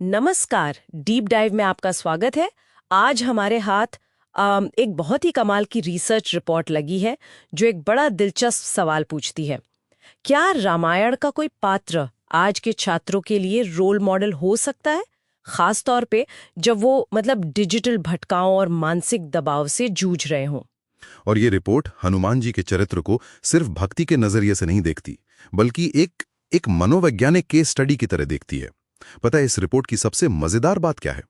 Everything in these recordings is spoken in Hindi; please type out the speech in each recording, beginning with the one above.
नमस्कार, डीप डाइव में आपका स्वागत है। आज हमारे हाथ एक बहुत ही कमाल की रिसर्च रिपोर्ट लगी है जो एक बड़ा दिलचस्प सवाल पूछती है। क्या रामायण का कोई पात्र आज के छात्रों के लिए रोल मॉडल हो सकता है, खास तौर पे जब वो डिजिटल भटकाव और मानसिक दबाव से जूझ रहे हों? और ये रिपोर्ट हनुमान जी के चरित्र को सिर्फ भक्ति के नजरिए से नहीं देखती, बल्कि एक मनोवैज्ञानिक केस स्टडी की तरह देखती है। पता है इस रिपोर्ट की सबसे मजेदार बात क्या है?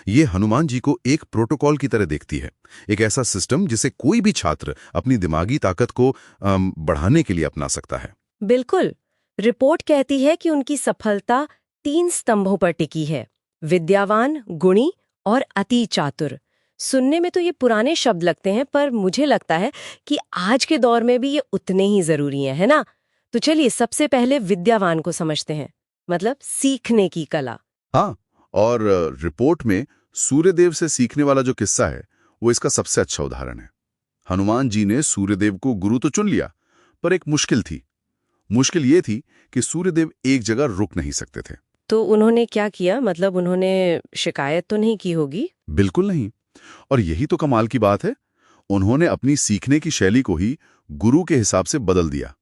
ये हनुमान जी को एक प्रोटोकॉल की तरह देखती है, एक ऐसा सिस्टम जिसे कोई भी छात्र अपनी दिमागी ताकत को बढ़ाने के लिए अपना सकता है। बिल्कुल। रिपोर्ट कहती है कि उनकी सफलता 3 स्तंभों पर टिकी है: विद्यावान, गुणी और अति चातुर। सुनने में तो ये पुराने शब्द लगते हैं, पर मुझे लगता है कि आज के दौर में भी ये उतने ही जरूरी हैं, है ना? तो चलिए सबसे पहले विद्यावान को समझते हैं, मतलब सीखने की कला। हाँ, और रिपोर्ट में सूर्यदेव से सीखने वाला जो किस्सा है वो इसका सबसे अच्छा उदाहरण है। हनुमान जी ने सूर्यदेव को गुरु तो चुन लिया, पर एक मुश्किल थी। मुश्किल ये थी कि सूर्यदेव एक जगह रुक नहीं सकते थे। तो उन्होंने क्या किया? उन्होंने शिकायत तो नहीं की होगी? बिल्कुल नहीं। और यही तो कमाल की बात है, उन्होंने अपनी सीखने की शैली को ही गुरु के हिसाब से बदल दिया।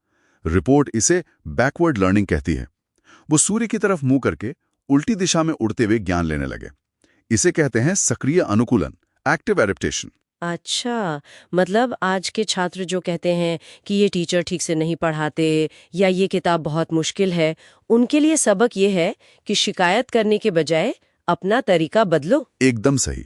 रिपोर्ट इसे बैकवर्ड लर्निंग कहती है। वो सूर्य की तरफ मुंह करके उल्टी दिशा में उड़ते हुए ज्ञान लेने लगे। इसे कहते हैं सक्रिय अनुकूलन, एक्टिव एडेप्टेशन। अच्छा, आज के छात्र जो कहते हैं कि ये टीचर ठीक से नहीं पढ़ाते या ये किताब बहुत मुश्किल है, उनके लिए सबक ये है कि शिकायत करने के बजाय अपना तरीका बदलो। एकदम सही।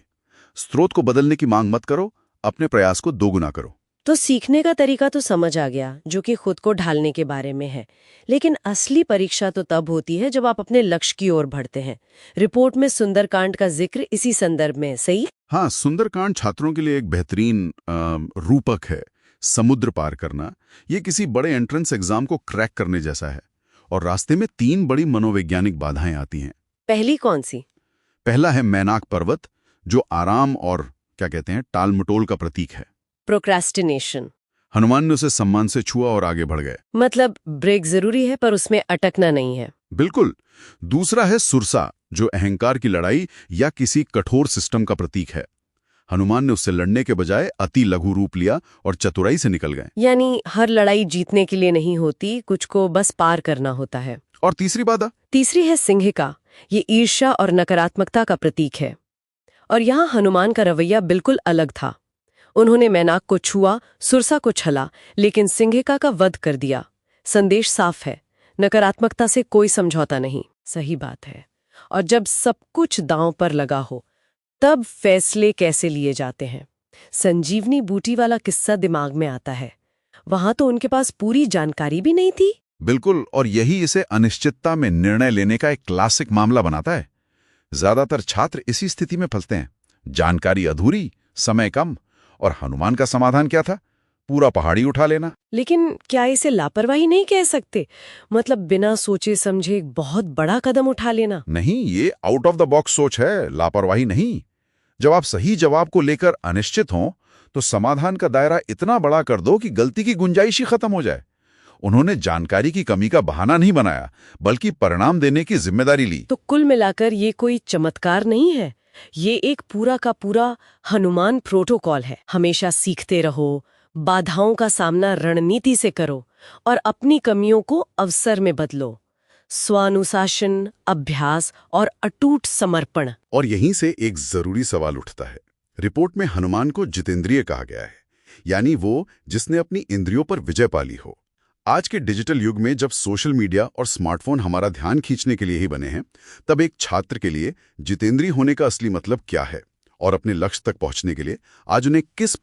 स्रोत को बदलने की मांग मत करो, अपने प्रयास को दोगुना करो। तो सीखने का तरीका तो समझ आ गया, जो कि खुद को ढालने के बारे में है। लेकिन असली परीक्षा तो तब होती है जब आप अपने लक्ष्य की ओर बढ़ते हैं। रिपोर्ट में सुंदरकांड का जिक्र इसी संदर्भ में, सही? हाँ, सुंदरकांड छात्रों के लिए एक बेहतरीन रूपक है। समुद्र पार करना ये किसी बड़े एंट्रेंस एग्जाम को क्रैक करने जैसा है। और रास्ते में 3 बड़ी मनोवैज्ञानिक बाधाएं आती हैं। पहली कौन सी? पहला है मैनाक पर्वत, जो आराम और टाल मटोल का प्रतीक है। प्रोक्रेस्टिनेशन। हनुमान ने उसे सम्मान से छुआ और आगे बढ़ गए। ब्रेक जरूरी है, पर उसमें अटकना नहीं है। बिल्कुल। दूसरा है सुरसा, जो अहंकार की लड़ाई या किसी कठोर सिस्टम का प्रतीक है। हनुमान ने उससे लड़ने के बजाय अति लघु रूप लिया और चतुराई से निकल गए। यानी हर लड़ाई जीतने के लिए नहीं होती, कुछ को बस पार करना होता है। और तीसरी बाधा? तीसरी है सिंहिका। ये ईर्ष्या और नकारात्मकता का प्रतीक है। और यहाँ हनुमान का रवैया बिल्कुल अलग था। उन्होंने मैनाक को छुआ, सुरसा को छला, लेकिन सिंहिका का वध कर दिया। संदेश साफ है, नकारात्मकता से कोई समझौता नहीं। सही बात है। और जब सब कुछ दांव पर लगा हो, तब फैसले कैसे लिए जाते हैं? संजीवनी बूटी वाला किस्सा दिमाग में आता है। वहां तो उनके पास पूरी जानकारी भी नहीं थी। बिल्कुल, और यही इसे अनिश्चितता में निर्णय लेने का एक क्लासिक मामला बनाता है। ज्यादातर छात्र इसी स्थिति में फंसते हैं। जानकारी अधूरी, समय कम, और हनुमान का समाधान क्या था? पूरा पहाड़ी उठा लेना। लेकिन क्या इसे लापरवाही नहीं कह सकते? बिना सोचे समझे एक बहुत बड़ा कदम उठा लेना। नहीं, ये आउट ऑफ द बॉक्स सोच है, लापरवाही नहीं। जब आप सही जवाब को लेकर अनिश्चित हों, तो समाधान का दायरा इतना बड़ा कर दो कि गलती की गुंजाइश ही खत्म हो जाए। उन्होंने जानकारी की कमी का बहाना नहीं बनाया, बल्कि परिणाम देने की जिम्मेदारी ली। तो कुल मिलाकर ये कोई चमत्कार नहीं है, ये एक पूरा का पूरा हनुमान प्रोटोकॉल है। हमेशा सीखते रहो, बाधाओं का सामना रणनीति से करो और अपनी कमियों को अवसर में बदलो। स्वानुशासन, अभ्यास और अटूट समर्पण। और यहीं से एक जरूरी सवाल उठता है। रिपोर्ट में हनुमान को जितेंद्रिय कहा गया है, यानी वो जिसने अपनी इंद्रियों पर विजय पाली हो। आज के डिजिटल युग में जब सोशल मीडिया और स्मार्टफोन हमारा ध्यान खींचने के लिए ही बने हैं, तब एक छात्र के लिए जितेंद्रिय होने का असली मतलब क्या है और अपने लक्ष्य तक पहुंचने के लिए आज उन्हें किस